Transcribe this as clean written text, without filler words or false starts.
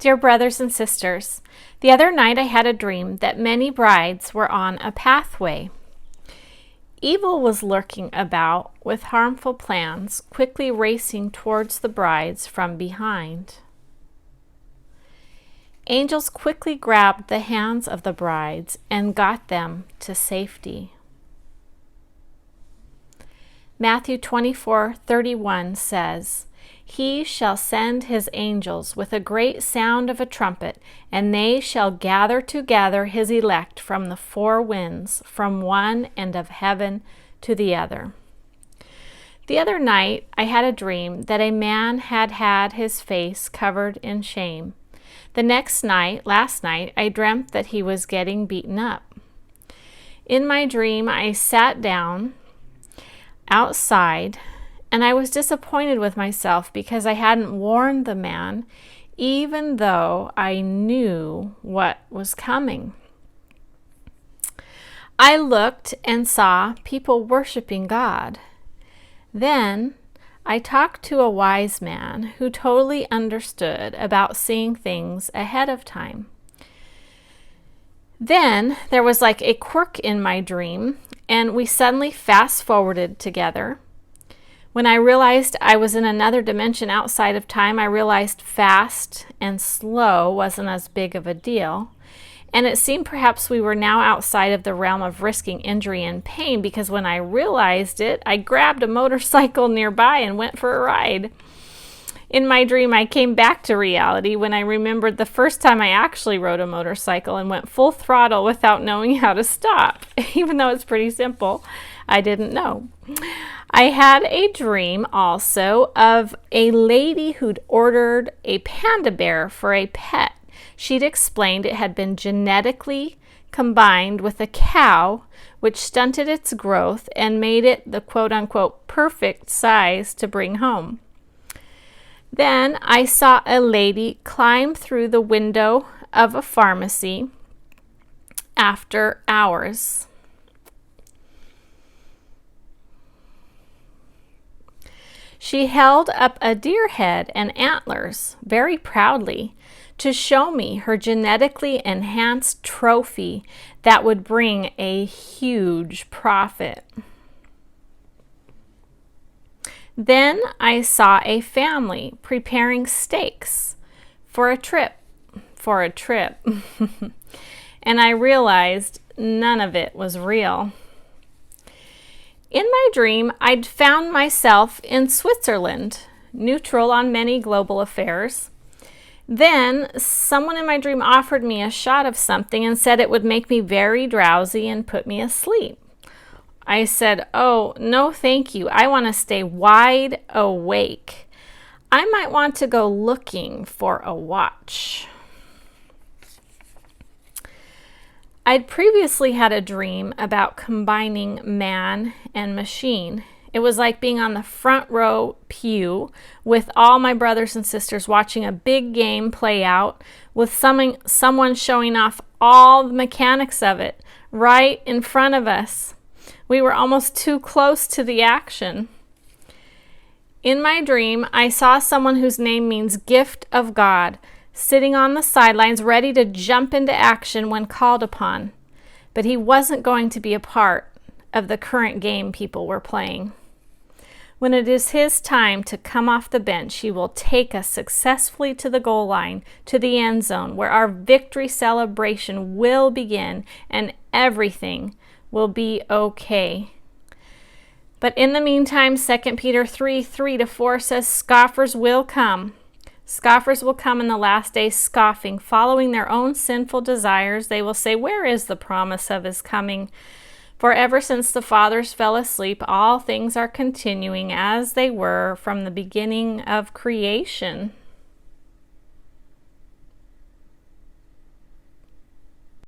Dear brothers and sisters, the other night I had a dream that many brides were on a pathway. Evil was lurking about with harmful plans, quickly racing towards the brides from behind. Angels quickly grabbed the hands of the brides and got them to safety. Matthew 24:31 says, "He shall send his angels with a great sound of a trumpet, and they shall gather together his elect from the four winds, from one end of heaven to the other." The other night, I had a dream that a man had had his face covered in shame. The next night, last night, I dreamt that he was getting beaten up. In my dream, I sat down outside, and I was disappointed with myself because I hadn't warned the man, even though I knew what was coming. I looked and saw people worshiping God. Then I talked to a wise man who totally understood about seeing things ahead of time. Then there was like a quirk in my dream, and we suddenly fast-forwarded together. When I realized I was in another dimension outside of time, I realized fast and slow wasn't as big of a deal. And it seemed perhaps we were now outside of the realm of risking injury and pain, because when I realized it, I grabbed a motorcycle nearby and went for a ride. In my dream, I came back to reality when I remembered the first time I actually rode a motorcycle and went full throttle without knowing how to stop. Even though it's pretty simple, I didn't know. I had a dream also of a lady who'd ordered a panda bear for a pet. She'd explained it had been genetically combined with a cow, which stunted its growth and made it the quote-unquote perfect size to bring home. Then I saw a lady climb through the window of a pharmacy after hours. She held up a deer head and antlers very proudly to show me her genetically enhanced trophy that would bring a huge profit. Then I saw a family preparing steaks for a trip. And I realized none of it was real. In my dream, I'd found myself in Switzerland, neutral on many global affairs. Then someone in my dream offered me a shot of something and said it would make me very drowsy and put me asleep. I said, "Oh, no thank you. I want to stay wide awake. I might want to go looking for a watch." I'd previously had a dream about combining man and machine. It was like being on the front row pew with all my brothers and sisters watching a big game play out, with someone showing off all the mechanics of it right in front of us. We were almost too close to the action. In my dream, I saw someone whose name means gift of God, sitting on the sidelines ready to jump into action when called upon. But he wasn't going to be a part of the current game people were playing. When it is his time to come off the bench, he will take us successfully to the goal line, to the end zone, where our victory celebration will begin and everything will be okay. But in the meantime, 2 Peter 3:3-4 says, scoffers will come. Scoffers will come in the last days, scoffing, following their own sinful desires. They will say, "Where is the promise of his coming? For ever since the fathers fell asleep, all things are continuing as they were from the beginning of creation."